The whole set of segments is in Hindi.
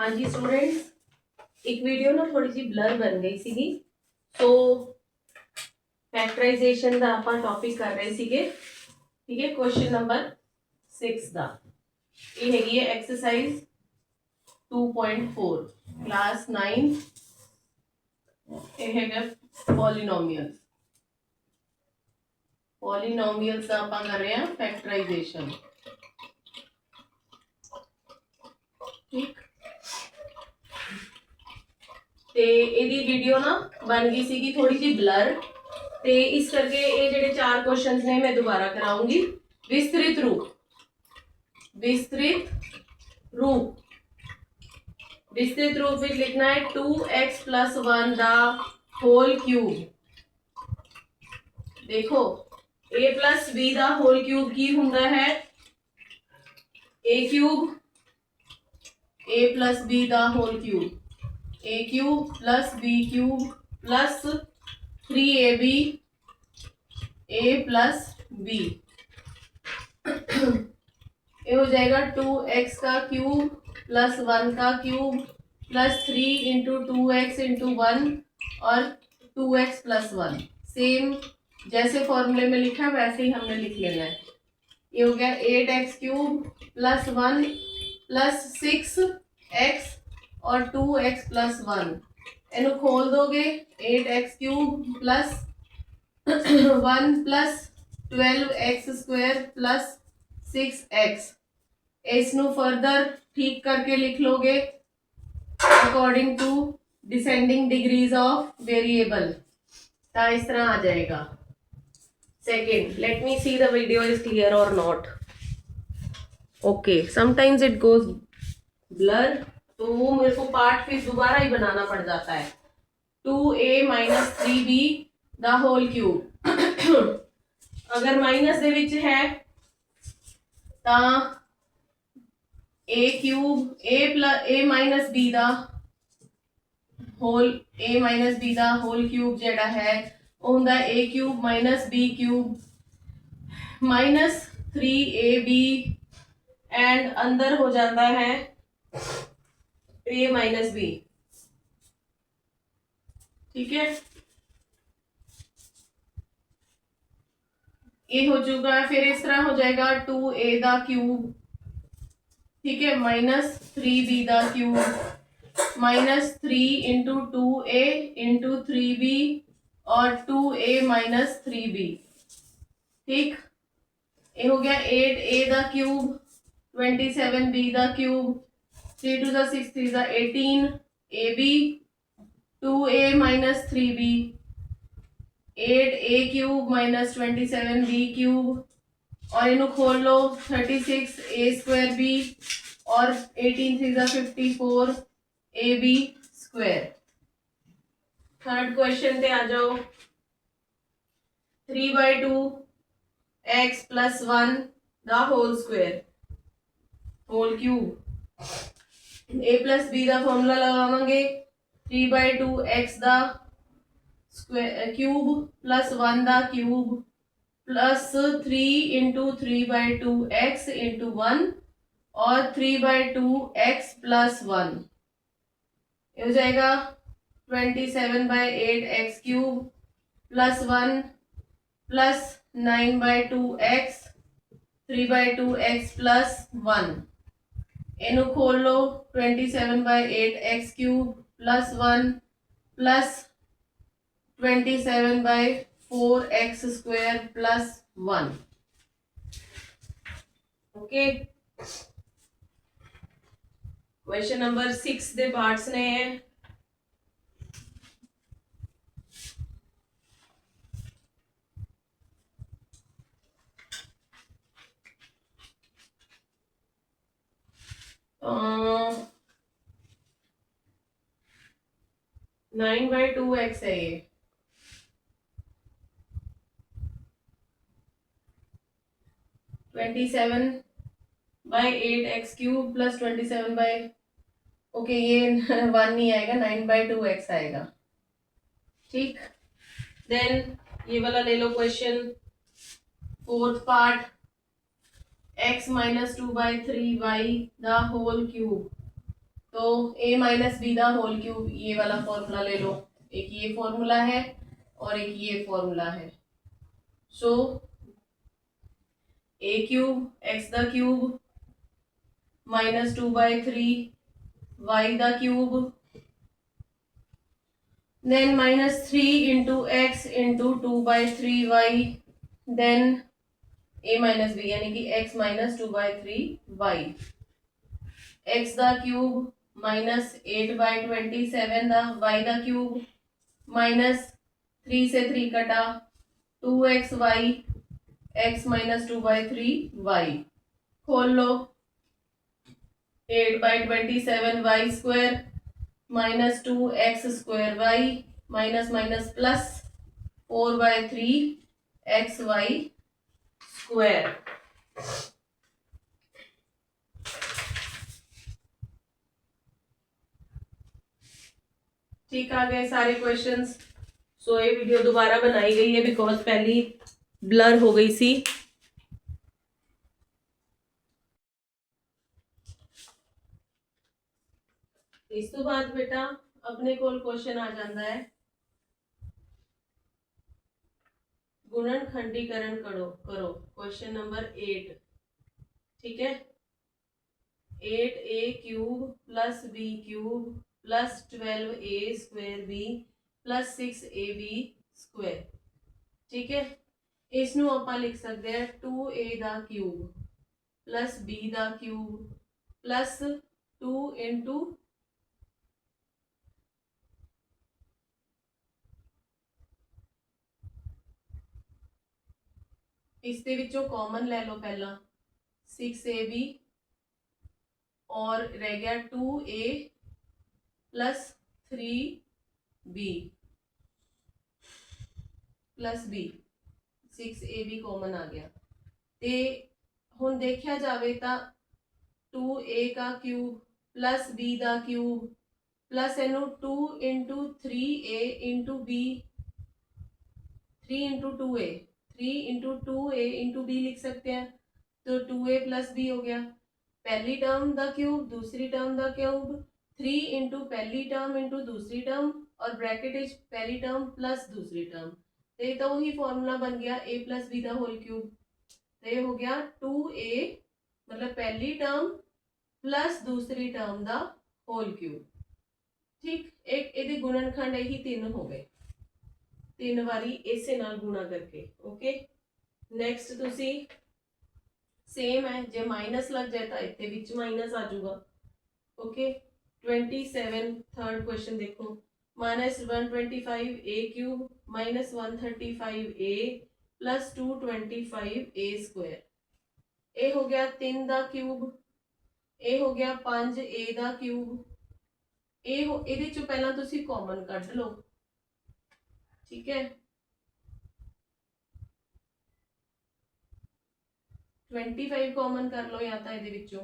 हाँ जी स्टूडेंट्स, एक वीडियो ना थोड़ी सी ब्लर बन गई ਸੀਗੀ। ਸੋ ਫੈਕਟਰਾਈਜ਼ੇਸ਼ਨ ਦਾ ਆਪਾਂ ਟੌਪਿਕ ਕਰ ਰਹੇ ਸੀਗੇ। ਠੀਕ ਹੈ, ਕੁਐਸਚਨ ਨੰਬਰ 6 ਦਾ ਇਹ ਹੈਗੀ ਹੈ ਐਕਸਰਸਾਈਜ਼ 2.4 ਕਲਾਸ 9। ਇਹ ਹੈਗਾ ਪੋਲੀਨੋਮੀਅਲਸ ਦਾ ਆਪਾਂ ਕਰ ਰਹੇ ਹਾਂ ਫੈਕਟਰਾਈਜ਼ੇਸ਼ਨ। ਠੀਕ, ਤੇ ਇਹਦੀ ਵੀਡੀਓ ਨਾ ਬਣ ਗਈ ਸੀਗੀ ਥੋੜੀ ਜਿਹੀ ਬਲਰ, ਤੇ ਇਸ ਕਰਕੇ ਇਹ ਜਿਹੜੇ ਚਾਰ ਕੁਐਸਚਨਸ ਨੇ ਮੈਂ ਦੁਬਾਰਾ ਕਰਾਉਂਗੀ। ਵਿਸਤ੍ਰਿਤ ਰੂਪ ਵਿੱਚ ਲਿਖਣਾ ਹੈ 2x + 1 ਦਾ ਹੋਲ ਕਿਊਬ। ਦੇਖੋ a + b ਦਾ ਹੋਲ ਕਿਊਬ ਕੀ ਹੁੰਦਾ ਹੈ? a ਕਿਊਬ, a + b ਦਾ whole cube a cube plus b cube plus 3ab a plus b। ये हो जाएगा 2x का क्यूब प्लस 1 का cube plus 3 into 2x into 1 और 2x + 1। सेम जैसे फॉर्मूले में लिखा वैसे ही हमने लिख लेना है। ये हो गया 8x cube plus 1 plus 6x और 2x + 1। इन्हें खोल दोगे 8x cube plus 1 plus 12x² plus 6x। इसनों फर्दर ठीक करके लिख लोगे according to descending degrees of variable, तो इस तरह आ जाएगा। Second, let me see the video is clear or not. Okay, sometimes it goes blur, तो वो मेरे को पार्ट फिर दोबारा ही बनाना पड़ जाता है। 2a - 3b the whole cube. अगर माइनस दे विच है ता a क्यूब a - b दा होल क्यूब जेड़ा है वो हुंदा a cube - b cube -3ab and अंदर हो जाता है a - b। ठीक है, ये हो चुका है। फिर इस तरह हो जाएगा 2a दा क्यूब, ठीक है, -3b दा cube -3 into 2a into 3b और 2a - 3b। ठीक, ये हो गया 8a दा क्यूब 27b दा cube 3 × 6 = 3 = 18 ab 2a - 3b 8a cube - 27b cube और इन्हें खोल लो 36a² और 18 3 = 54 ab²। थर्ड क्वेश्चन पे आ जाओ। 3/2 x + 1 the whole square whole cube. a + b का फॉर्मूला लगावांगे 3/2 x दा क्यूब प्लस 1 दा cube plus 3 into 3/2 x into 1 और 3/2 x + 1। ये हो जाएगा 27/8 x cube plus 1 plus 9/2 x 3/2 x + 1। इन्हें खोल लो 27/8 x cube plus 1 plus 27/4 x² + 1। Okay, question number 6 दे पार्ट्स ने है। uh, 9/2 x है ये। 27/8 x क्यूब प्लस 27 ओके ये 1 नहीं आएगा, 9/2 x आएगा। ठीक, देन ये वाला ले लो question, fourth part x - 2/3y the whole cube. तो a minus B the whole cube, ये वाला फॉर्मूला ले लो, एक ये फॉर्मूला है और एक ये फॉर्मूला है। सो a cube x the cube minus 2/3 y the cube, then minus 3 into x into 2/3 y, then a minus b यानी कि x minus 2/3 y, x the cube minus 8/27 the y the cube minus 3 से 3 कटा 2xy x minus 2/3y, खोल लो 8/27 y square minus 2x square y minus minus plus 4/3 xy square। ठीक आ गए सारे क्वेश्चंस। सो ये वीडियो दोबारा बनाई गई है बिकॉज पहली ब्लर हो गई सी। इस तो बाद बेटा अपने कोल क्वेश्चन आ जाता है गुणन खंडीकरण करो करो क्वेश्चन नंबर 8। ठीक है, 8a cube plus B cube plus 12a square B plus 6ab square. ठीक है, इसनू ਆਪਾਂ लिख सकते हैं 2a ਦਾ क्यूब प्लस b ਦਾ क्यूब प्लस 2 इंटू इस दे विचों कॉमन ले लो पहला 6ab और रह गया 2a plus 3b plus b, 6ab common आ गया। ते हुण देखा जाए तो 2a का क्यूब प्लस b का क्यूब प्लस इनू 2 into 3a into b, 3 into 2a, 3 into 2a into b लिख सकते हैं। तो 2a प्लस b हो गया, पहली टर्म द क्यूब दूसरी टर्म द क्यूब, 3 इंटू पहली टर्म इंटू दूसरी टर्म और ब्रैकेट इच पहली टर्म प्लस दूसरी टर्म। तो ये तो वही फॉर्मूला बन गया a plus B the whole cube. तो ये हो गया 2a मतलब पहली टर्म प्लस दूसरी टर्म द होल क्यूब। ठीक, एक ਇਹਦੇ ਗੁਣਨਖੰਡ ਇਹੀ 3 ਹੋ ਗਏ, 3 ਵਾਰੀ ਇਸੇ ਨਾਲ ਗੁਣਾ ਕਰਕੇ। ओके, नेक्स्ट ਤੁਸੀਂ सेम है, जे माइनस लग जाए तो इतने विच माइनस आ जाऊगा। ओके, 27 थर्ड क्वेश्चन देखो, minus 125a cube minus 135a plus 225a square. ए हो गया 3 का क्यूब, ए हो गया 5a का क्यूब, ए हो ਇਹਦੇ ਚੋਂ ਪਹਿਲਾਂ ਤੁਸੀਂ ਕਾਮਨ ਕੱਢ ਲਓ। ठीक है, 25 कॉमन कर लो या तो ਇਹਦੇ ਵਿੱਚੋਂ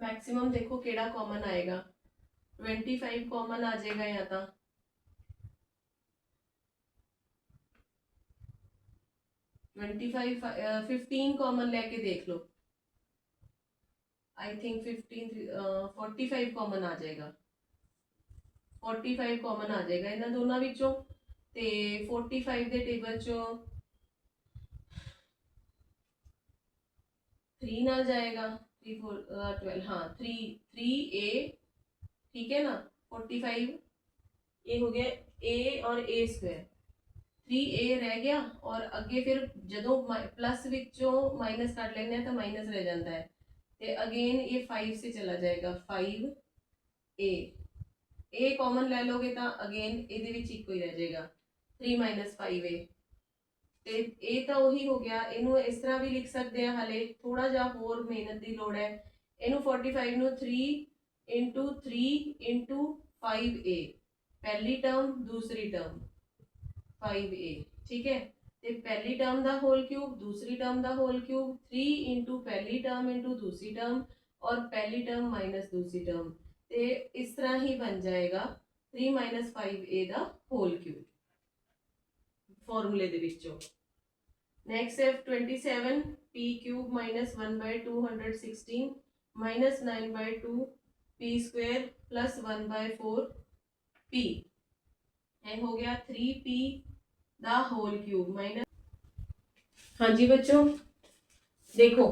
मैक्सिमम देखो केड़ा कॉमन आएगा, 25 कॉमन आ जाएगा या तो 15 कॉमन लेके देख लो। आई थिंक 45 कॉमन आ जाएगा, 45 कॉमन आ जाएगा इन्होंने दोनों विचों। ते 45 दे टेबल चो 3 नाल जाएगा, 3 4 12, हाँ 3a। ठीक है ना, 45 ये हो गया a और a स्क्वायर, 3a रह गया और अगे फिर जो प्लस विचों माइनस कट लेने तो माइनस रह जाता है। तो अगेन ये 5 से चला जाएगा 5a, a कॉमन ले लोगे तो अगेन ये एक ही रह जाएगा 3 माइनस 5a। ਤੇ ਇਹ ਤਾਂ ਉਹੀ ਹੋ ਗਿਆ, ਇਹਨੂੰ ਇਸ ਤਰ੍ਹਾਂ ਵੀ ਲਿਖ ਸਕਦੇ ਆ, ਹਲੇ ਥੋੜਾ ਜਿਹਾ ਹੋਰ ਮਿਹਨਤ ਦੀ ਲੋੜ ਹੈ। ਇਹਨੂੰ 45 ਨੂੰ 3 इंटू 3 इंटू 5a, पहली टर्म दूसरी टर्म 5a। ठीक है, ਤੇ पहली टर्म का होल क्यूब दूसरी टर्म का होल क्यूब, 3 इंटू पहली टर्म इंटू दूसरी टर्म और पहली टर्म माइनस दूसरी टर्म। तो इस तरह ही बन जाएगा 3 माइनस 5a का होल क्यूब फॉर्मूले दे विचों। नेक्स्ट है 27 p cube minus 1/216 minus 9/2 P square plus 1/4 P, ये हो गया 3p the whole cube minus. हाँ जी बच्चों देखो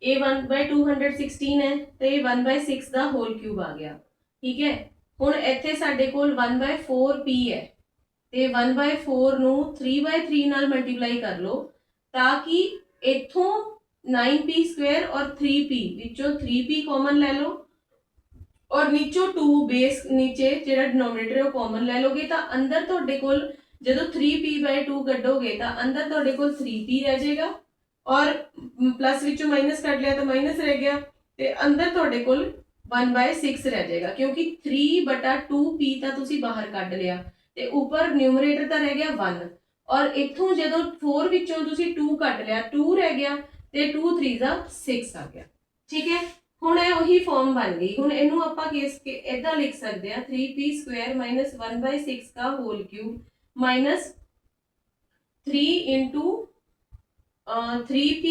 ये 1/216 है तो ये 1/6 द होल क्यूब आ गया। ठीक है हुण इत्थे साडे कोल 1/4p है ਤੇ 1/4 ਨੂੰ 3/3 ਨਾਲ ਮਲਟੀਪਲਾਈ ਕਰ ਲਓ ਤਾਂ ਕਿ ਇੱਥੋਂ 9p ਸਕੁਆयर और 3p ਵਿੱਚੋਂ 3p ਕਾਮਨ ਲੈ ਲਓ और नीचों 2 बेस नीचे ਜਿਹੜਾ ਡਿਨੋਮੀਨੇਟਰ ਉਹ ਕਾਮਨ ਲੈ ਲੋਗੇ ਤਾਂ ਅੰਦਰ ਤੁਹਾਡੇ ਕੋਲ ਜਦੋਂ 3p/2 ਕੱਢੋਗੇ ਤਾਂ ਅੰਦਰ ਤੁਹਾਡੇ ਕੋਲ 3p ਰਹਿ ਜਾਏਗਾ और प्लस ਵਿੱਚੋਂ माइनस ਕੱਢ ਲਿਆ ਤਾਂ माइनस ਰਹਿ ਗਿਆ ਤੇ ਅੰਦਰ ਤੁਹਾਡੇ ਕੋਲ 1/6 ਰਹਿ ਜਾਏਗਾ क्योंकि 3/2p ਤਾਂ ਤੁਸੀਂ ਬਾਹਰ ਕੱਢ ਲਿਆ ਤੇ ਉੱਪਰ ਨਿਊਮਰੇਟਰ ਤਾਂ ਰਹਿ ਗਿਆ 1 ਔਰ ਇੱਥੋਂ ਜਦੋਂ 4 ਵਿੱਚੋਂ ਤੁਸੀਂ 2 ਕੱਢ ਲਿਆ 2 ਰਹਿ ਗਿਆ ਤੇ 2 3 ਦਾ 6 ਆ ਗਿਆ। ਠੀਕ ਹੈ ਹੁਣ ਇਹ ਉਹੀ ਫਾਰਮ ਬਣ ਗਈ। ਹੁਣ ਇਹਨੂੰ ਆਪਾਂ ਕੇਸ ਇਦਾਂ ਲਿਖ ਸਕਦੇ ਆ 3p ਸਕੁਆयर माइनस 1/6 का whole cube minus 3 into 3p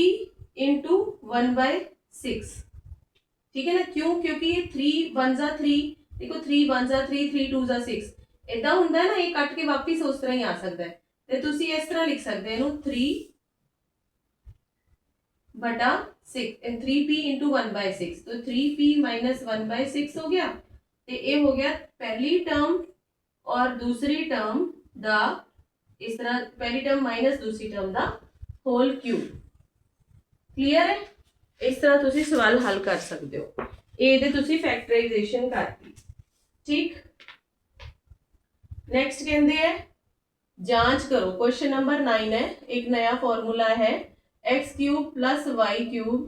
into 1/6। ठीक है ना क्यों क्योंकि 3 1 जा 3 देखो 3 1 जा 3 3 2 जा 6 इदा ਹੁੰਦਾ है ना ये कट के वापिस उस तरह ही आ सकता है ਤੇ ਤੁਸੀਂ ਇਸ ਤਰ੍ਹਾਂ ਲਿਖ ਸਕਦੇ ਇਹਨੂੰ 3/6 3p इंटू 1/6 तो 3p माइनस 1/6 हो गया ਤੇ ਇਹ ਹੋ ਗਿਆ पहली टर्म और दूसरी टर्म ਦਾ इस तरह पहली टर्म माइनस दूसरी टर्म ਦਾ होल क्यूब। क्लियर है इस तरह ਤੁਸੀਂ सवाल हल कर सकते हो ए ਦੇ ਤੁਸੀਂ फैक्टराइजेशन करती। ठीक नेक्स्ट कहते हैं जांच करो क्वेश्चन नंबर 9 है एक नया फॉर्मूला है x cube plus Y cube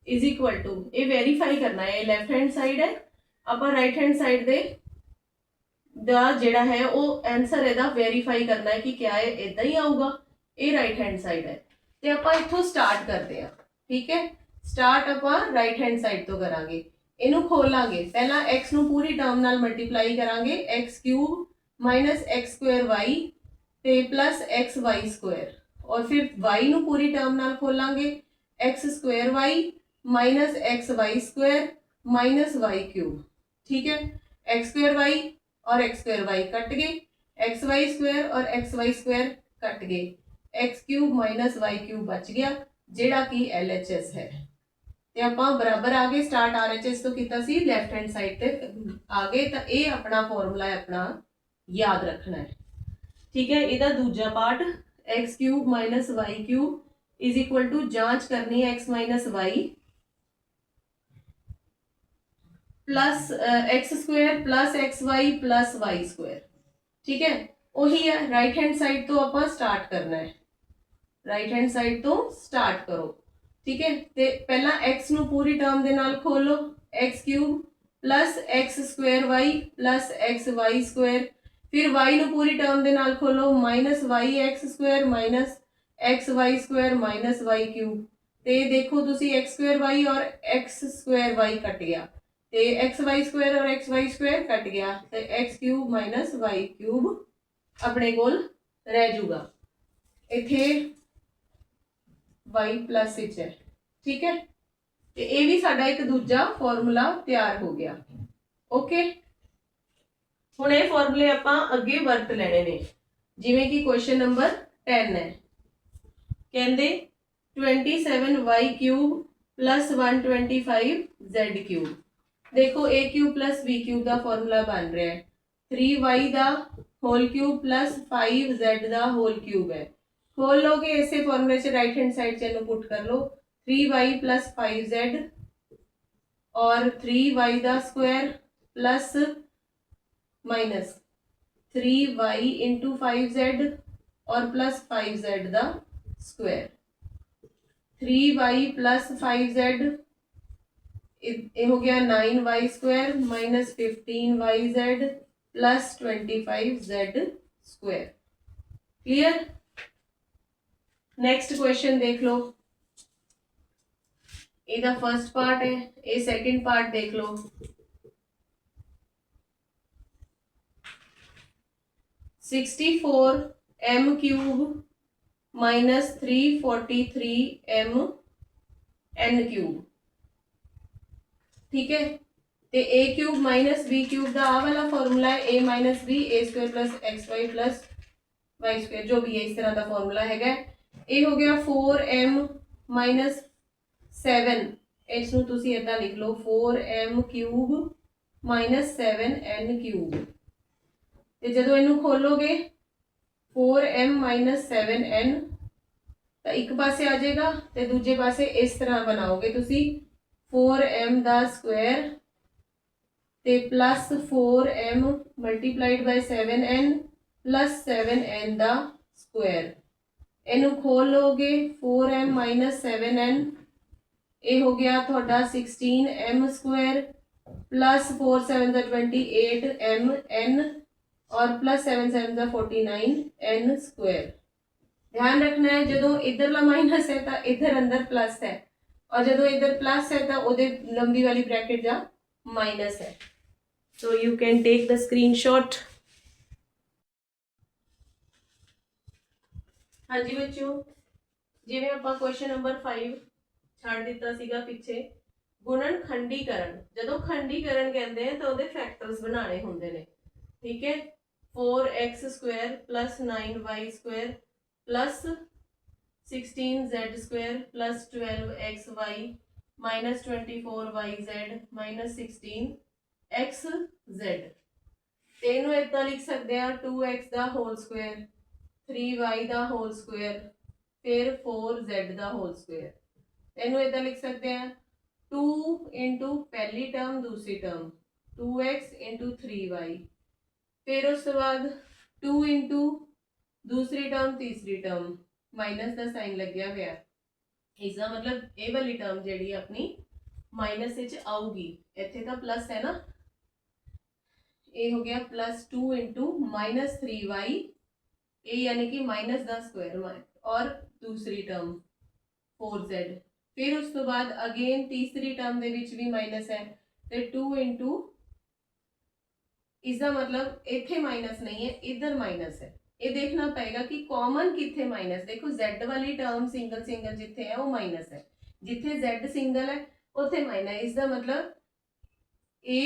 is equal to ये वेरीफाई करना है लेफ्ट हैंड साइड है आप राइट हैंड साइड दे दा जेड़ा है वो आंसर एदा वेरीफाई करना है कि क्या है इदा ही आऊगा ये राइट हैंड साइड है ते आपां इत्थों स्टार्ट करते हैं। ठीक है स्टार्ट आपां राइट हैंड साइड तो करांगे इनू खोलांगे पहला x नू पूरी टर्म नाल मल्टीप्लाई करांगे x cube minus X square Y ते प्लस एक्स वाई स्क्वायर और फिर y नू पूरी टर्म नाल खोलांगे X square Y minus x Y square minus Y cube. ठीक है एक्स स्क्वायर वाई और एक्स स्क्वायर वाई कट गए एक्स वाई स्क्वायर और एक्स वाई स्क्वायर कट गए X cube minus Y cube बच गया जेड़ा कि LHS है ते आपां बराबर आ गए स्टार्ट RHS तो कीता सी लेफ्ट हैंड साइड ते आ गए तो ये अपना फॉर्मूला है अपना याद रखना है। ठीक है इहदा दूजा part X cube minus Y cube is equal to जांच करनी है X minus Y plus X square plus x Y plus Y square. ठीक है वही है राइट हैंड साइड तो आप स्टार्ट करना है राइट हैंड साइड तो स्टार्ट करो। ठीक है ते पहला एक्स नू पूरी टर्म दे नाल खोलो X cube plus X square Y plus x Y square फिर y नू पूरी टर्म दे नाल खोलो minus Y X square minus x Y square minus Y cube ते देखो तुसी एक्स स्क्वायर वाई और एक्स स्क्वायर वाई कट गया ते एक्स वाई स्क्वायर और एक्स वाई स्क्वायर कट गया ते X cube minus Y cube अपने कोल रह जूगा इथे वाई प्लस इच है। ठीक है ते ये भी साडा एक दूजा फॉर्मूला तैयार हो गया। ओके ਹੁਣ ਇਹ ਫਾਰਮੂਲੇ ਆਪਾਂ ਅੱਗੇ ਵਰਤ ਲੈਣੇ ਨੇ ਜਿਵੇਂ ਕਿ ਕੁਐਸਚਨ ਨੰਬਰ 10 ਹੈ ਕਹਿੰਦੇ 27y cube plus 125z cube देखो a cube plus b cube ਦਾ ਫਾਰਮੂਲਾ ਬਣ ਰਿਹਾ ਹੈ 3y ਦਾ ਹੋਲ क्यूब प्लस 5z ਦਾ ਹੋਲ क्यूब है खोल लोगे ऐसे फॉर्मूले से राइट हैंड साइड से पुट कर लो 3y प्लस 5z और 3y ਦਾ square plus minus 3y into 5z और प्लस 5z दा स्क्वायर 3y प्लस 5z ये हो गया 9y square minus 15yz plus 25z square. Clear next question देख लो ये फर्स्ट पार्ट है ये सेकंड पार्ट देख लो 64 m cube minus 343 m n cube. ठीक है ਤੇ a cube minus b cube का आ वाला फॉर्मूला है a minus b a square plus x Y plus Y square जो भी है इस तरह का फॉर्मूला है। ये हो गया 4m माइनस 7 इसनू तुसी इदां लिख लो 4m cube minus 7n cube. ते जदों इनू खोलोगे 4m माइनस 7n तो एक पासे आ जाएगा तो दूजे पासे इस तरह बनाओगे तुसी 4m दा स्क्वायर ते plus 4m multiplied by 7n plus 7n दा स्क्वायर। इनू खोल लोगे 4m माइनस 7n ये हो गया थोड़ा 16m square plus 4 7 28m n और प्लस 7 7 49n स्क्वायर। ध्यान रखना है जो इधरला माइनस है तो इधर अंदर प्लस है और जो इधर प्लस है तो उधर लंबी वाली ब्रैकेट जा माइनस है। So you can take the screenshot. हाँ जी बच्चों जिवें आपां क्वेश्चन नंबर 5 छड़ दिता सीगा पिछे गुणन खंडीकरण जदों खंडीकरण कहते हैं तो उहदे फैक्टर्स बनाने होंदे ने। ठीक है 4x square plus 9y square plus 16z square plus 12xy minus 24yz minus 16xz। तेनू इतना लिख सकते हैं 2x दा होल स्क्वायर 3y दा होल स्क्वायर फिर 4z दा होल स्क्वायर। तेनू इतना लिख सकते हैं 2 इंटू पहली टर्म दूसरी टर्म 2x इंटू 3y फिर उस बाद 2 इंटू दूसरी टर्म तीसरी टर्म माइनस का साइन लग्या हुआ इसका मतलब ये वाली टर्म जी अपनी माइनस विच आऊगी। इत्थे तो प्लस है ना ये हो गया प्लस 2 इंटू माइनस 3y ये यानी कि माइनस का स्क्वायर और दूसरी टर्म 4z फिर उस तो बाद अगेन तीसरी टर्म दे विच भी माइनस है तो 2 इंटू इसका मतलब इत्थे माइनस नहीं है इधर माइनस है। ये देखना पड़ेगा कि कॉमन किथे माइनस। देखो z वाली टर्म सिंगल सिंगल जिथे है वो माइनस है जिथे z सिंगल है उथे माइनस। इसका मतलब ये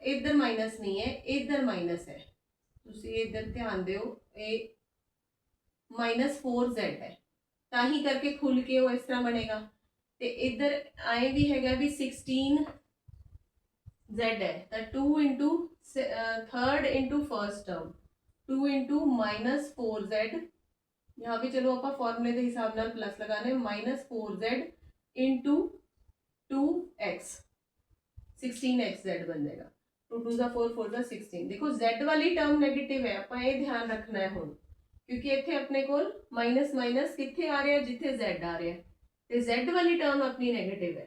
इधर माइनस नहीं है इधर माइनस है। तुसी इधर ध्यान दो ये माइनस 4z है ताही करके खुल के वो इस तरह बनेगा। तो इधर आए भी है भी 16z है तो 2 into third into first term 2 into minus 4z यहाँ भी चलो आप फॉर्मूले के हिसाब से प्लस लगाने minus 4z into 2x 16xz बन जाएगा 2 2 का 4 4 का 16। देखो z वाली टर्म नेगेटिव है आप ये ध्यान रखना है हुण क्योंकि इत्थे अपने को माइनस माइनस कित्थे आ रहा है जिथे z आ रहा है तो z वाली टर्म अपनी नेगेटिव है।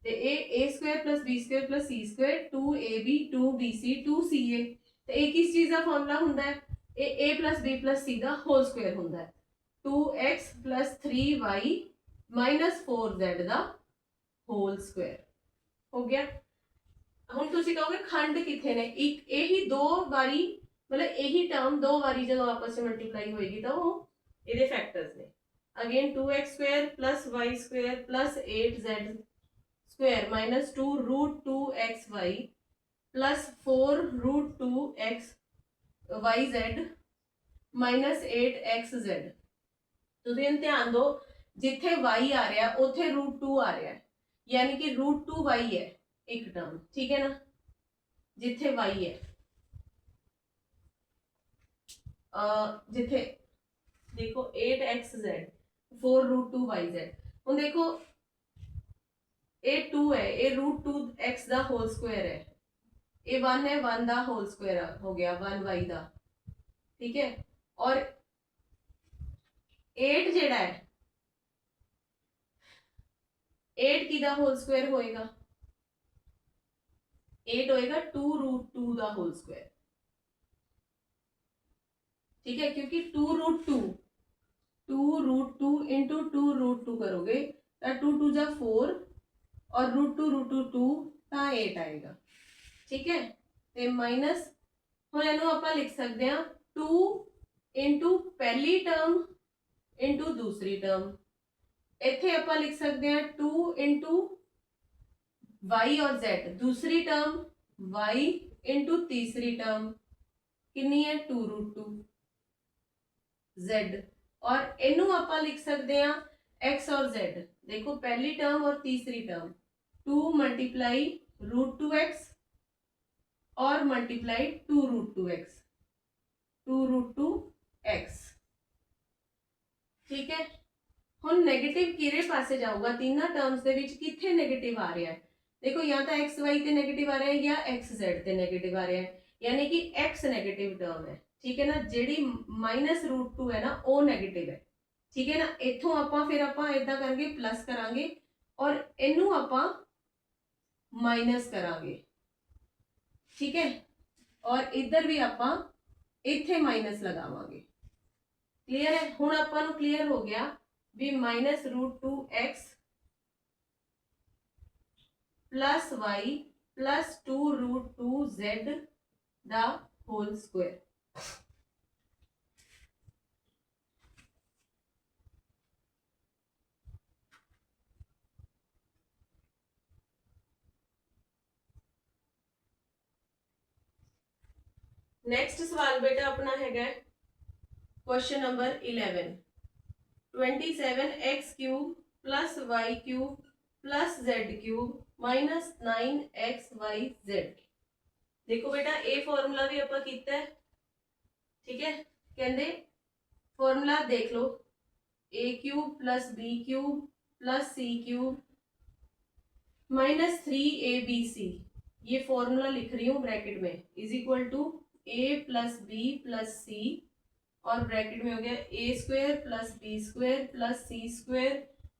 तो A square plus B square plus C square 2ab 2bc 2ca तो एक किस चीज़ का फॉर्मूला होता है ए प्लस बी प्लस सी का होल स्क्वायर होता है 2x plus 3y minus 4z का होल स्क्वायर हो गया। हुण तुसीं कहोगे खंड किथे ने एक यही दो बारी मतलब यही टर्म दो बारी जो आपस में मल्टीप्लाई होएगी तो वो ये फैक्टर्स ने again 2x square plus y square plus 8z square minus 2 root 2xy plus 4 root 2xyz minus 8xz। तो ध्यान दो जिथे y आ रहा उथे रूट 2 आ रहा है यानी कि रूट 2y है एक टर्म। ठीक है ना जिथे y है जिथे देखो 8xz 4 रूट 2yz हूँ देखो ये 2 है ये रूट 2x का होल स्क्वायर है ये 1 है 1 का होल स्क्वायर हो गया 1y का। ठीक है और 8 जेड़ा है 8 की होल स्क्वायर होएगा 8 होएगा 2 रूट 2 का होल स्क्वायर। ठीक है क्योंकि 2 रूट 2 इंटू 2 रूट 2 करोगे तो 2 2 जा 4 और रूट 2 2 तो 8 आएगा। ठीक है तो माइनस हम इनू आप लिख सकते हैं 2 इंटू पहली टर्म इंटू दूसरी टर्म इत्थे आप लिख सकते हैं 2 इंटू y और z, दूसरी टर्म y इंटू तीसरी टर्म कितनी है 2√2 z, और इनू ਆਪਾਂ लिख सकते हैं x और z। देखो पहली टर्म और तीसरी टर्म 2 मल्टीप्लाई √2x और मल्टीप्लाई 2√2x 2√2x। ठीक है, ਹੁਣ ਨੈਗੇਟਿਵ ਕਿਹੜੇ ਪਾਸੇ ਜਾਊਗਾ? ਤਿੰਨਾਂ ਟਰਮਸ ਦੇ ਵਿੱਚ ਕਿੱਥੇ ਨੈਗੇਟਿਵ ਆ ਰਿਹਾ ਹੈ? ਦੇਖੋ ਜਾਂ ਤਾਂ एक्स वाई ਤੇ ਨੈਗੇਟਿਵ ਆ ਰਿਹਾ ਹੈ ਜਾਂ एक्स जेड ਤੇ ਨੈਗੇਟਿਵ ਆ ਰਿਹਾ ਹੈ, ਯਾਨੀ ਕਿ x ਨੈਗੇਟਿਵ ਟਰਮ ਹੈ। ਠੀਕ ਹੈ ਨਾ, ਜਿਹੜੀ -√2 ਹੈ ਨਾ ਉਹ ਨੈਗੇਟਿਵ ਹੈ। ਠੀਕ ਹੈ ਨਾ, ਇੱਥੋਂ ਆਪਾਂ ਫਿਰ ਆਪਾਂ ਇਦਾਂ ਕਰਕੇ ਪਲੱਸ ਕਰਾਂਗੇ ਔਰ ਇਹਨੂੰ ਆਪਾਂ ਮਾਈਨਸ ਕਰਾਂਗੇ। ਠੀਕ ਹੈ, ਔਰ ਇੱਧਰ ਵੀ ਆਪਾਂ ਇੱਥੇ ਮਾਈਨਸ ਲਗਾਵਾਂਗੇ। क्लियर है? हुण आपां नूं क्लियर हो गया भी -√2x plus y plus 2√2z दा होल स्क्वायर। नेक्स्ट सवाल बेटा अपना है question number 11, 27x³ plus y³ plus z³ minus 9xyz। देखो बेटा ये फॉर्मूला भी ਆਪਾਂ ਕੀਤਾ है। ठीक है, कहते फॉर्मूला देख लो a³ plus b³ plus c³ minus 3abc। ये फॉर्मूला लिख रही हूँ ब्रैकेट में, is equal to a plus B plus C और ब्रैकेट में हो गया a² plus b² plus c²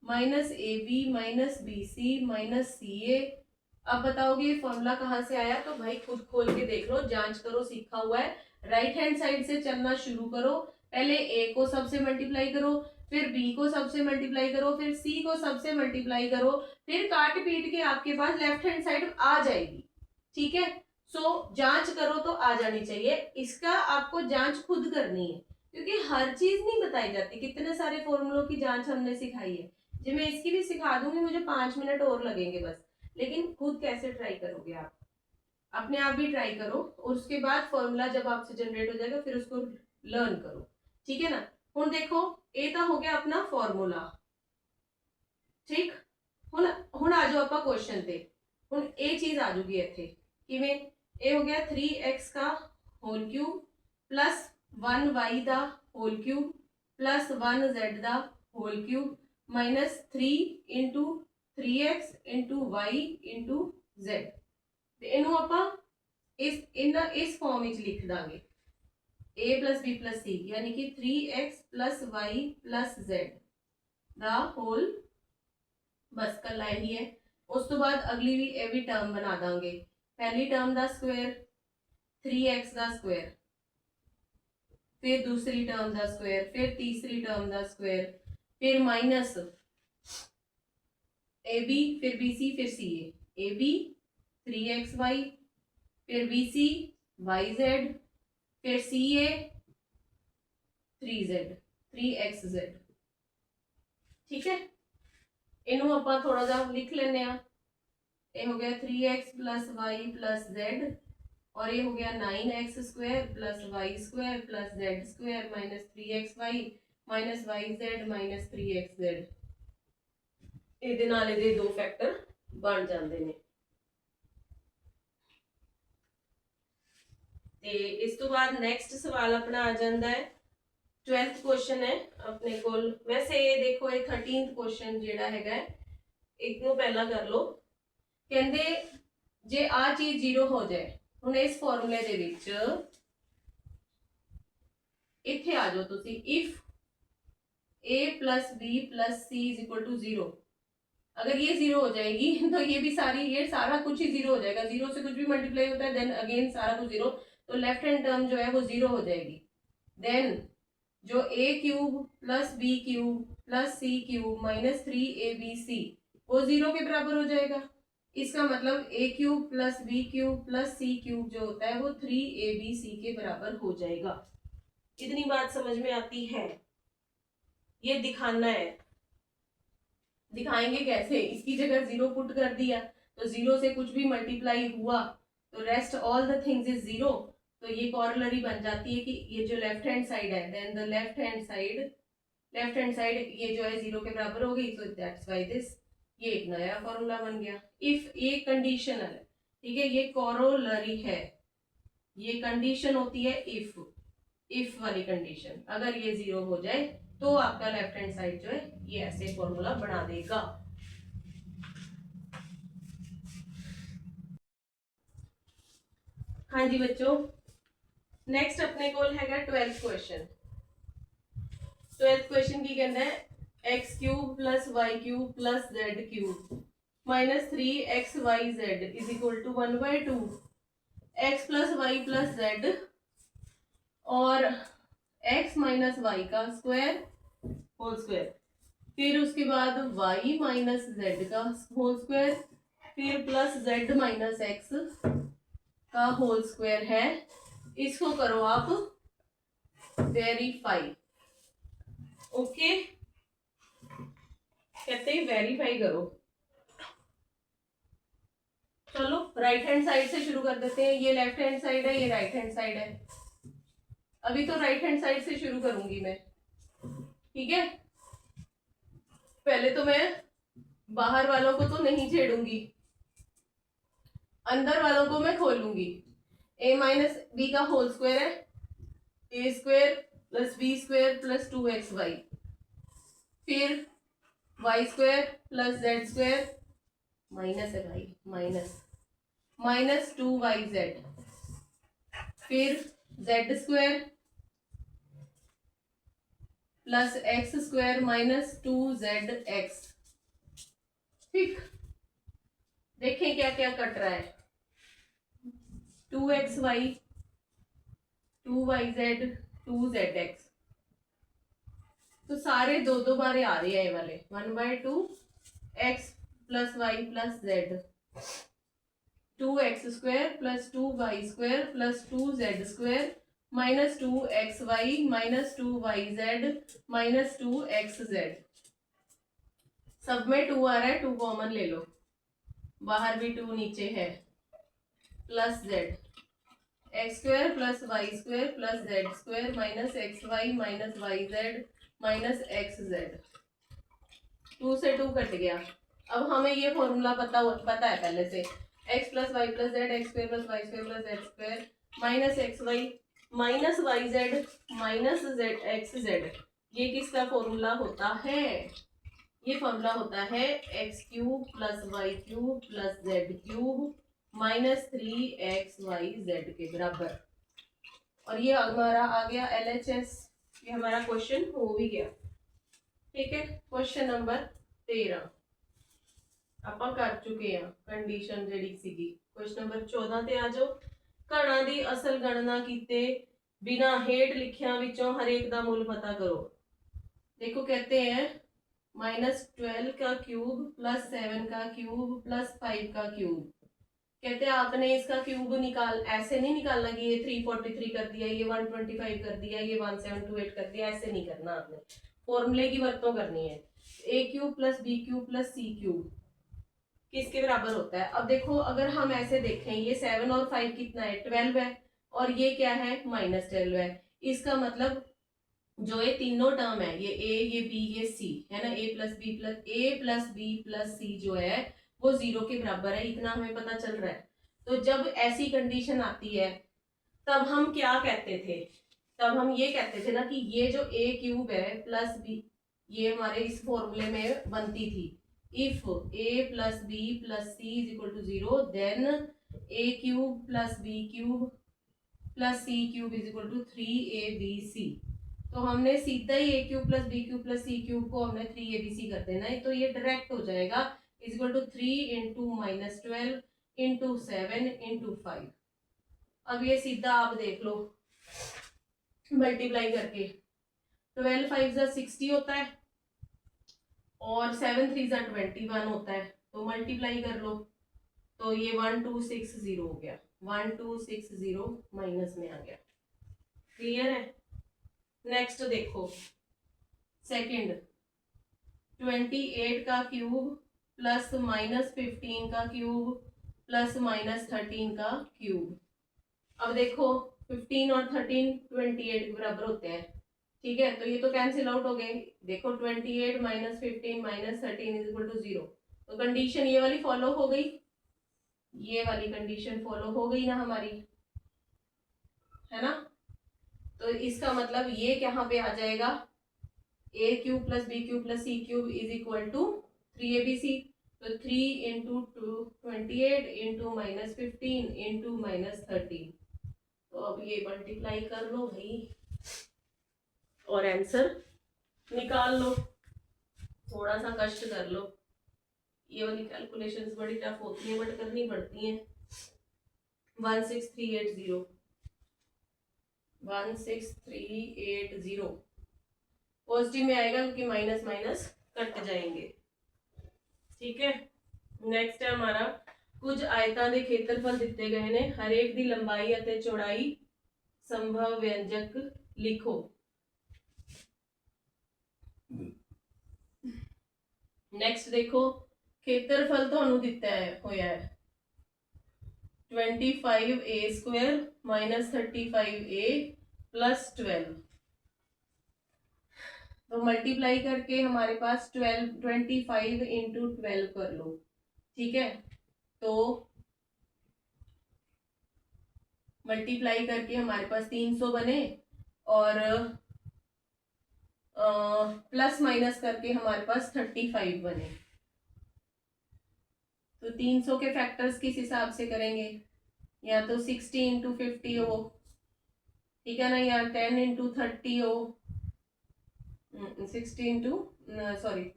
minus ab minus bc minus ca। अब बताओगे ये फॉर्मूला कहाँ से आया? तो भाई खुद खोल के देख लो, जांच करो, सीखा हुआ है। राइट हैंड साइड से चलना शुरू करो। पहले a को सब से मल्टीप्लाई करो, फिर b को सब से मल्टीप्लाई करो, फिर c को सब से मल्टीप्लाई करो, फिर काट पीट के आपके पास लेफ्ट हैंड साइड आ जाएगी। ठीक है, सो जांच करो तो आ जानी चाहिए। इसका आपको जांच खुद करनी है क्योंकि हर चीज नहीं बताई जाती। कितने सारे फॉर्मूलों की जांच हमने सिखाई है, जी मैं इसकी भी सिखा दूंगी, मुझे 5 मिनट और लगेंगे बस। लेकिन खुद कैसे ट्राई करोगे आप? अपने आप भी ट्राई करो और उसके बाद फॉर्मूला जब आपसे जनरेट हो जाएगा फिर उसको लर्न करो। ठीक है ना, हुण देखो ये तो हो गया अपना फॉर्मूला। ठीक, हुण हुण आ जाओ आप क्वेश्चन ते। हुण ये चीज आ जाऊगी इत्थे किवें? ये हो गया 3x का होल क्यूब प्लस 1y दा होल क्यूब प्लस 1z दा whole cube minus 3 into 3x into y into z। इनू आपां इस फॉर्म विच लिख दांगे a plus b plus c, यानी कि 3x plus y plus z दा होल, बस कला यही है। उस तो बाद अगली भी ये भी टर्म बना देंगे। पहली टर्म दा स्क्वायर 3x दा स्क्वायर, फिर दूसरी टर्म दा स्क्वायर, फिर तीसरी टर्म दा स्क्वायर, फिर माइनस ए बी, फिर बी सी, फिर सी ए बी 3xy, फिर बी सी वाई जेड, फिर सी ए 3z 3xz। ठीक है, इनू आप थोड़ा जा लिख लेने। ये हो गया 3x plus y plus z और ये हो गया 9x² plus y² plus z² minus 3xy minus yz minus 3xz। ਇਹਦੇ ਨਾਲ ਇਹਦੇ ਦੋ ਫੈਕਟਰ ਬਣ ਜਾਂਦੇ ਨੇ। ਤੇ ਇਸ ਤੋਂ ਬਾਅਦ ਨੈਕਸਟ ਸਵਾਲ ਆਪਣਾ ਆ ਜਾਂਦਾ ਹੈ 12th क्वेश्चन है अपने कोल। वैसे ये देखो ये 13th क्वेश्चन जेड़ा हैगा एक ਨੂੰ ਪਹਿਲਾਂ ਕਰ ਲਓ। ਕਹਿੰਦੇ ਜੇ ਆ ਚੀਜ਼ 0 ਹੋ ਜਾਏ, ਹੁਣ ਇਸ ਫਾਰਮੂਲੇ ਦੇ ਵਿੱਚ ਇੱਥੇ ਆ ਜਾਓ ਤੁਸੀਂ, if a plus b plus c is equal to 0, अगर ये 0 हो जाएगी तो ये भी ये सारा कुछ ही 0 हो जाएगा। 0 से कुछ भी मल्टीप्लाई होता है देन अगेन सारा कुछ 0, तो लेफ्ट हैंड टर्म जो है वो 0 हो जाएगी। देन जो a³ plus b³ plus c³ minus 3abc वो 0 के बराबर हो जाएगा। इसका मतलब a³ plus b³ plus c³ जो होता है वो 3abc के बराबर हो जाएगा। इतनी बात समझ में आती है? ये दिखाना है। दिखाएंगे कैसे? इसकी जगह 0 पुट कर दिया तो जीरो से कुछ भी मल्टीप्लाई हुआ तो rest all the things is zero, तो ये कॉरोलरी बन जाती है कि ये जो लेफ्ट हैंड साइड है, then the left hand side ये जो है जीरो के बराबर हो गई, तो दैट्स वाई दिस, ये एक नया फॉर्मूला बन गया। इफ ये कंडीशनल है, ठीक है, ये कॉरोलरी है, ये कंडीशन होती है इफ वाली कंडीशन, अगर ये जीरो हो जाए तो आपका लेफ्ट हैंड साइड जो है ये ऐसे फॉर्मूला बना देगा। हाँ जी बच्चों, नेक्स्ट अपने को हैगा 12th क्वेश्चन। 12th क्वेश्चन की कहना है x cube plus Y cube plus z cube minus 3xyz is equal to 1/2 x plus y plus z और x माइनस वाई का स्क्वायर होल स्क्वायर, फिर उसके बाद y माइनस जेड का होल स्क्वायर, फिर प्लस z माइनस एक्स का होल स्क्वायर है। इसको करो आप वेरीफाई। ओके, कहते हैं वेरीफाई करो। चलो राइट हैंड साइड से शुरू कर देते हैं। ये लेफ्ट हैंड साइड है, ये राइट हैंड साइड है। अभी तो राइट हैंड साइड से शुरू करूंगी मैं, ठीक है। पहले तो मैं बाहर वालों को तो नहीं छेड़ूंगी, अंदर वालों को मैं खोलूंगी। a माइनस बी का होल स्क्वायर है, A square plus B square plus 2xy, फिर Y square plus Z square, minus है भाई, माइनस 2yz, फिर Z square plus X square minus 2zx। ठीक, देखें क्या क्या कट रहा है। 2xy 2yz 2zx, तो सारे दो दो बार आ रहे हैं ये वाले। 1/2 x plus y plus z, 2x square plus 2y square plus 2z square minus 2xy minus 2yz minus 2xz। सब में 2 आ रहा है, 2 कॉमन ले लो, बाहर भी 2 नीचे है, plus z, x square plus Y square plus Z square minus x y minus y z minus x z. 2 से 2 कट गया। अब हमें ये फॉर्मूला पता है पहले से, x plus y plus z x square plus Y square plus Z square minus x y minus y z minus z x z. ये किसका फॉर्मूला होता है? ये फॉर्मूला होता है x cube plus Y cube plus z cube minus 3xyz के बराबर। और ये हमारा आ गया LHS, ये हमारा क्वेश्चन हो भी गया। ठीक है, क्वेश्चन नंबर 13 आप कर चुके हैं कंडीशन जेडी सीगी। क्वेश्चन नंबर 14 ते आ जाओ। घणा दी असल गणना कीते बिना हेठ लिखिया विचों हरेक दा मूल पता करो। देखो कहते हैं -12 का क्यूब प्लस 7 का क्यूब प्लस 5 का क्यूब। कहते हैं आपने इसका क्यूब ऐसे नहीं निकालना कि ये 343 कर दिया, ये 125 कर दिया, ये 1728 कर दिया, ऐसे नहीं करना आपने। फॉर्मूले की वर्तों करनी है। A cube plus B cube plus C cube किसके बराबर होता है? अब देखो अगर हम ऐसे देखें, ये 7 और 5 कितना है? 12 है, और ये क्या है? -12 है। इसका मतलब जो ये तीनों टर्म है, ये ए ये बी ये सी है ना, ए प्लस बी प्लस सी जो है वो 0 के बराबर है, इतना हमें पता चल रहा है। तो जब ऐसी कंडीशन आती है तब हम क्या कहते थे? तब हम ये कहते थे ना कि ये जो ए क्यूब है प्लस बी, ये हमारे इस फॉर्मूले में बनती थी। If A plus B plus C is equal to 0 then A cube plus B cube plus C cube is equal to 3abc। तो हमने सीधा ही A cube plus B cube plus C cube को हमने 3abc कर देना है, तो ये डायरेक्ट हो जाएगा is equal to 3 into -12 into 7 into 5। अब ये सीधा आप देख लो मल्टीप्लाई करके, 12 5 जा 60 होता है और 7 3 जा 21 होता है, तो मल्टीप्लाई कर लो, तो ये 1260 हो गया, 1260 माइनस में आ गया। क्लियर है? नेक्स्ट देखो सेकंड, 28 का क्यूब प्लस माइनस 15 का क्यूब प्लस माइनस 13 का क्यूब। अब देखो 15 और 13 28 के बराबर होते हैं, ठीक है, तो ये तो कैंसिल आउट हो गए। देखो 28 minus 15 minus 13 is equal to 0। तो कंडीशन ये वाली फॉलो हो गई, ये वाली कंडीशन फॉलो हो गई ना हमारी, है ना। तो इसका मतलब ये यहाँ पे आ जाएगा A cube plus B cube plus C cube is equal to 3abc। तो 3 into 28 into minus 15 into minus 13। तो अब ये मल्टीप्लाई कर लो भाई और आंसर निकाल लो, थोड़ा सा कष्ट कर लो। ये वाली कैलकुलेशंस बड़ी टफ होती हैं बट करनी पड़ती हैं। 16380 16380 पॉजिटिव में आएगा क्योंकि माइनस माइनस कट जाएंगे, ठीक है। नेक्स्ट है हमारा कुछ आयतां दे खेत्रफल दिते गए ने, हर एक दी लंबाई अते चौड़ाई संभव व्यंजक लिखो। नेक्स्ट देखो खेत्रफल ਤੁਹਾਨੂੰ ਦਿੱਤਾ ਹੋਇਆ ਹੈ 25a² माइनस 35a प्लस 12। तो मल्टीप्लाई करके हमारे पास 25 इंटू 12 कर लो, ठीक है। तो मल्टीप्लाई करके हमारे पास 300 बने और प्लस माइनस करके हमारे पास 35 बने। तो 300 के फैक्टर्स किस हिसाब से करेंगे, या तो 60 इंटू 50 हो, ठीक है ना, या 10 इंटू 30 हो, 60 इंटू सॉरी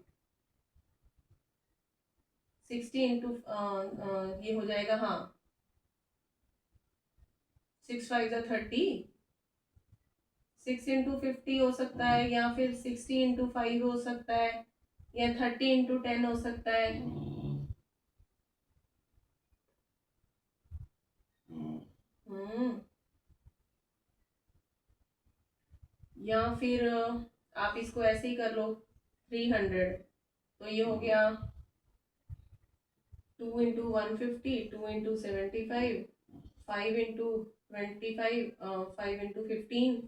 60 इंटू ये हो जाएगा, हाँ 6 5 30, 6 इंटू 50 हो सकता है, या फिर 60 इंटू 5 हो सकता है, या 30 इंटू 10 हो सकता है। या फिर आप इसको ऐसे ही कर लो 300। तो ये हो गया 2 into 150, 2 into 75, 5 into 25, 5 into 15,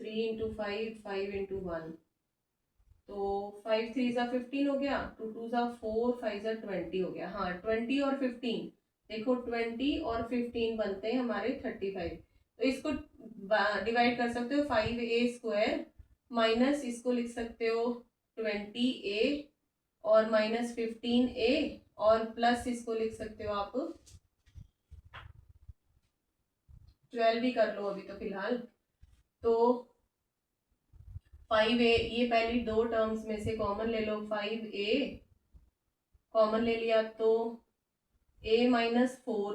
3 into 5, 5 into 1। तो 5 3 ज़ा 15 हो गया, 2 2 ज़ा 4, 5 ज़ा 20 हो गया। हाँ 20 और 15, देखो 20 और 15 बनते हैं हमारे 35। तो इसको डिवाइड कर सकते हो 5a² माइनस इसको लिख सकते हो 20a और माइनस 15a और प्लस इसको लिख सकते हो आप 12 भी कर लो अभी तो फिलहाल। तो 5a, ये पहली दो टर्म्स में से कॉमन ले लो, 5a कॉमन ले लिया तो a माइनस 4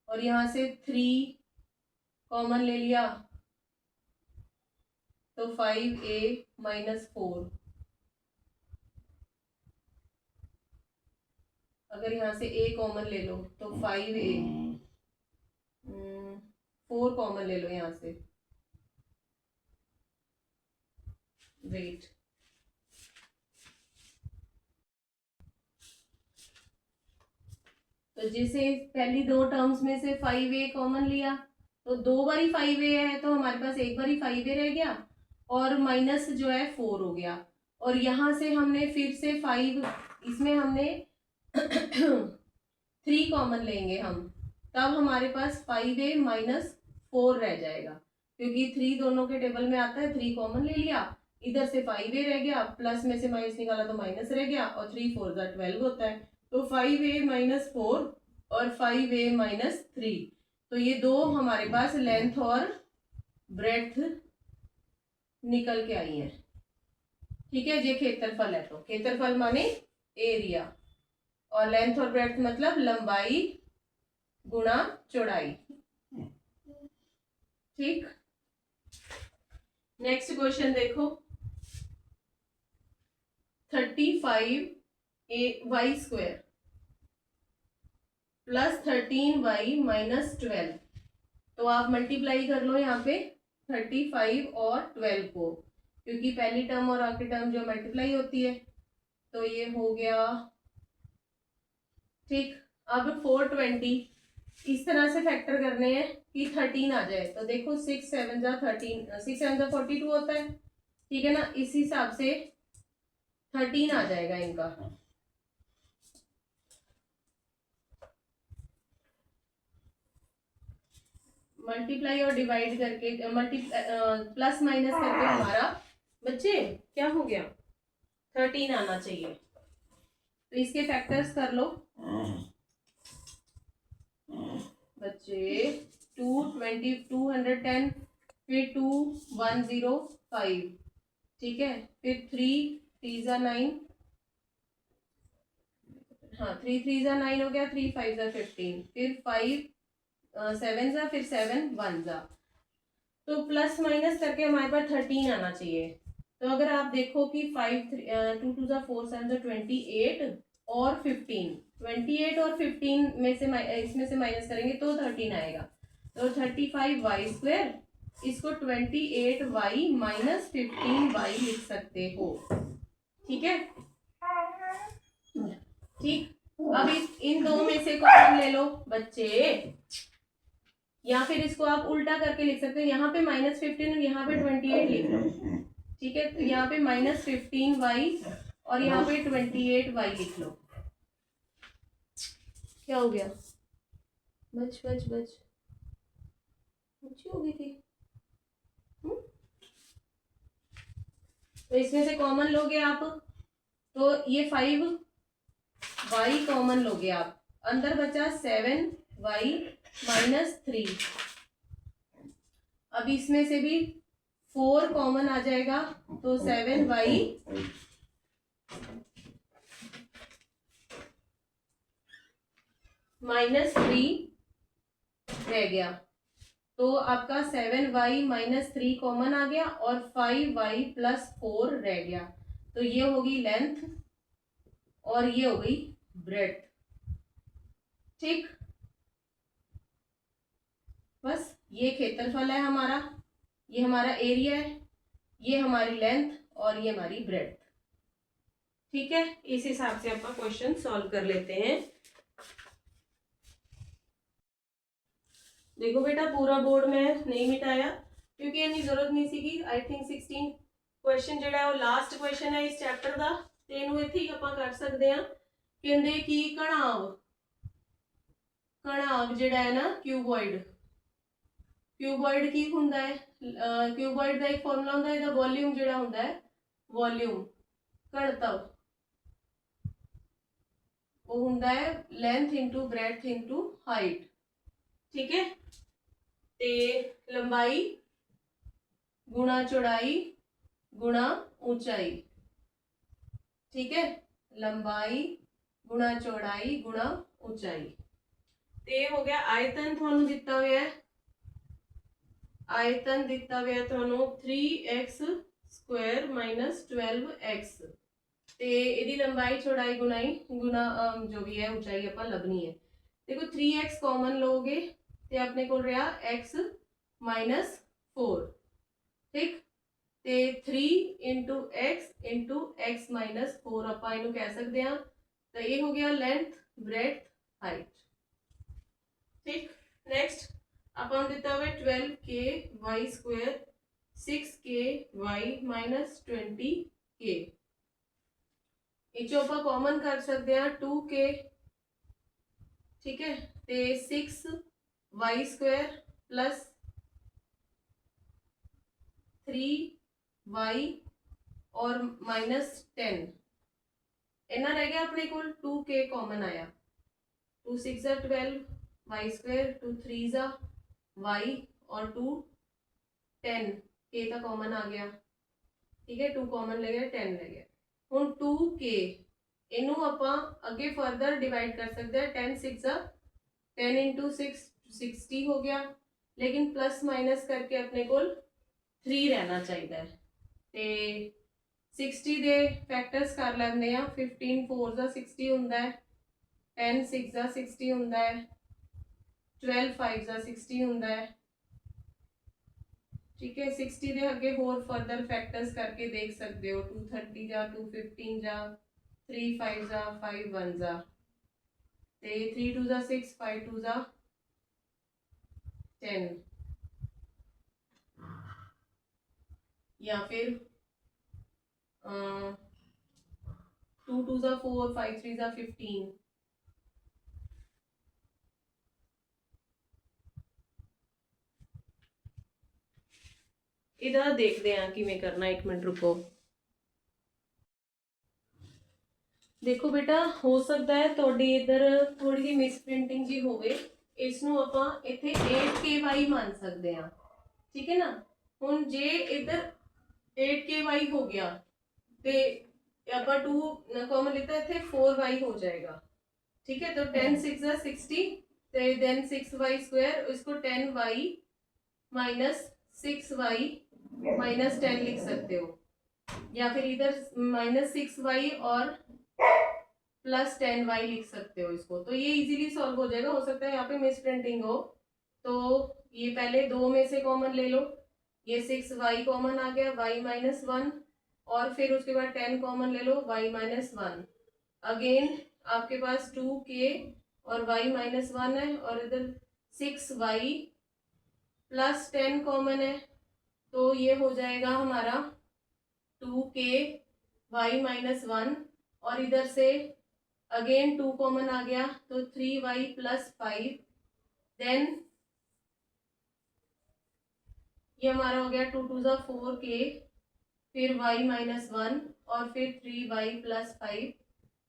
और यहाँ से 3 कॉमन ले लिया तो 5a माइनस 4। अगर यहाँ से a कॉमन ले लो तो 5a, 4 कॉमन ले लो यहाँ से, वेट तो जैसे पहली दो टर्म्स में से 5a कॉमन लिया तो दो बारी 5a है तो हमारे पास एक बारी 5a रह गया और माइनस जो है 4 हो गया। और यहाँ से हमने फिर से 5, इसमें हमने 3 कॉमन लेंगे हम, तब हमारे पास 5a माइनस 4 रह जाएगा क्योंकि 3 दोनों के टेबल में आता है। 3 कॉमन ले लिया, इधर से 5a रह गया, प्लस में से माइनस निकाला तो माइनस रह गया और 3 4 ज़ा 12 होता है। तो 5a माइनस 4 और 5a माइनस 3, तो ये दो हमारे पास लेंथ और ब्रेड्थ निकल के आई है, ठीक है। ये क्षेत्रफल है, तो क्षेत्रफल माने एरिया और लेंथ और ब्रेड्थ मतलब लंबाई गुणा चौड़ाई, ठीक। नेक्स्ट क्वेश्चन देखो 35ay² प्लस 13y माइनस 12। तो आप मल्टीप्लाई कर लो यहाँ पे 35 और 12 को, क्योंकि पहली टर्म और आखिरी टर्म जो मल्टीप्लाई होती है। तो ये हो गया ठीक, अब 420 इस तरह से फैक्टर करने हैं कि 13 आ जाए। तो देखो 6 7 जा 13, 6 7 जा 42 होता है, ठीक है ना। इस हिसाब से 13 आ जाएगा इनका। मल्टीप्लाई और डिवाइड करके प्लस माइनस करके हमारा बच्चे क्या हो गया, 13 आना चाहिए। तो इसके फैक्टर्स कर लो बच्चे, 210 फिर 2105, ठीक है, फिर 3 3 9, हाँ 3 3 9 हो गया, 3 5 15, फिर 5 7 फिर 7 1 तो प्लस माइनस करके हमारे पास 13 आना चाहिए। तो अगर आप देखो कि 5 2 2 4 7 28 और 15, 28 और 15 में से इसमें से माइनस करेंगे तो 13 आएगा। तो 35y², इसको 28y माइनस 15y लिख सकते हो, ठीक है। ठीक, अब इन दो में से कॉमन ले लो बच्चे, या फिर इसको आप उल्टा करके लिख सकते हो। यहाँ पे -15 और यहाँ पे 28 लिख लो, ठीक है। तो यहाँ पे -15y और यहाँ पे 28y लिख लो। क्या हो गया, बच बच बच बची हो गई थी। तो इसमें से कॉमन लोगे आप, तो ये 5y कॉमन लोगे आप, अंदर बचा 7y -3। अब इसमें से भी 4 कॉमन आ जाएगा, तो 7y -3 रह गया। तो आपका 7y -3 कॉमन आ गया और 5y +4 रह गया। तो ये होगी लेंथ और ये हो गई ब्रेड्थ, ठीक। बस ये क्षेत्रफल है हमारा, ये हमारा एरिया है, ये हमारी लेंथ और ये हमारी ब्रेड्थ, ठीक है। इस हिसाब से ਆਪਾਂ क्वेश्चन सॉल्व कर लेते हैं। देखो बेटा पूरा बोर्ड में नहीं मिटाया क्योंकि इतनी जरूरत नहीं सी। आई थिंक 16 क्वेश्चन ਜਿਹੜਾ ਉਹ ਲਾਸਟ क्वेश्चन है इस चैप्टर ਦਾ, ਤੇ ਇਹਨੂੰ ਇੱਥੇ ਹੀ ਆਪਾਂ ਕਰ ਸਕਦੇ ਆ। ਕਹਿੰਦੇ ਕਿ ਕਣਾਵ ਜਿਹੜਾ ਹੈ ਨਾ क्यूबॉइड की ਹੁੰਦਾ है, क्यूबॉइड ਦਾ ਇੱਕ ਫਾਰਮੂਲਾ ਹੁੰਦਾ ਹੈ, ਇਹਦਾ ਵੋਲਿਊਮ ਜਿਹੜਾ ਹੁੰਦਾ ਹੈ, ਵੋਲਿਊਮ ਘਣਤਵ ਉਹ ਹੁੰਦਾ ਹੈ length into breadth into height, ठीक है। ते लंबाई गुणा चौड़ाई गुणा ऊंचाई, ठीक है। लंबाई गुणा चौड़ाई गुणा ऊंचाई। ते हो गया आयतन थानू दिता हुआ है, आयतन दिता हुआ थानू 3x² -12x, ते इहदी लंबाई चौड़ाई गुणाई गुणा जो भी है ऊंचाई आपां लभनी है। देखो 3x कॉमन लोगे ते अपने को रहा x -4, ठीक। ते 3 × x -4 ਆਪਾਂ ਇਹਨੂੰ कह सकते हैं। तो ये हो गया लेंथ ब्रेड्थ हाइट, ठीक। नेक्स्ट अपन दिता हुआ 12ky² 6ky -20k, ਇਹ ਚੋਂ ਆਪਾਂ कॉमन कर सकते हैं 2k, ठीक है। ते 6y² +3y और -10 इन्ना रह गया अपने को 2k कॉमन आया, 2 6 12 y², 2 3 y और 2 10 k का कॉमन आ गया, ठीक है। 2 कॉमन ले गया 10 रह गया। हुण 2k इनू आपां अगे फर्दर डिवाइड कर सकते हैं, 10 6 10 × 6 60 हो गया, लेकिन प्लस माइनस करके अपने को 3 रहना चाहिए। ते 60 दे फैक्टर्स कर लेंदे आ, 15 4 60 हुंदा है, 10 6 60 हुंदा है, 12 5 60 हुंदा है, ठीक है। 60 दे अगे होर फर्दर फैक्टर्स करके देख सकते हो, 230 215 3 5 5 1 3 2 ज़ा 6, 5 2 ज़ा 10, या फिर 2 2 ज़ा 4, 5 3 ज़ा 15। इधर देखते हैं कि मैं करना, 1 मिनट रुको। देखो बेटा, हो सकता है थोड़ी इधर थोड़ी सी मिसप्रिंटिंग जी होवे। इसनों ਆਪਾਂ ਇੱਥੇ 8ky मान सकते हैं, ठीक है ना। ਹੁਣ जे इधर 8ky हो गया ਤੇ ਆਪਾਂ 2 कॉमन लेते हैं, ਇੱਥੇ 4y हो जाएगा, ठीक है। तो 10 6 ज़ा 60, तो देन 6y स्क्वायर, इसको 10y माइनस 6y माइनस 10 लिख सकते हो, या फिर इधर माइनस 6y और प्लस 10y लिख सकते हो इसको। तो ये इजीली सॉल्व हो जाएगा। हो सकता है यहाँ पे मिस प्रिंटिंग हो, तो ये पहले 2 में से कॉमन ले लो, ये 6y कॉमन आ गया, y माइनस 1, और फिर उसके बाद 10 कॉमन ले लो, y माइनस 1। अगेन आपके पास 2k और y माइनस 1 है, और इधर 6y प्लस 10 कॉमन है, तो ये हो जाएगा हमारा 2k y माइनस 1, और इधर से अगेन 2 कॉमन आ गया, तो 3y प्लस 5, देन ये हमारा हो गया 2 2 ज़ा 4k, फिर y माइनस 1, और फिर 3y प्लस 5।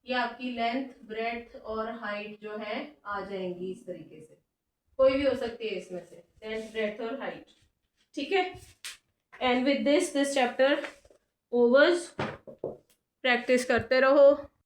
ये आपकी लेंथ, ब्रेड्थ और हाइट जो है आ जाएंगी इस तरीके से। कोई भी हो सकती है इसमें से, लेंथ, ब्रेड्थ और हाइट, ठीक है। And with this chapter overs, practice करते रहो।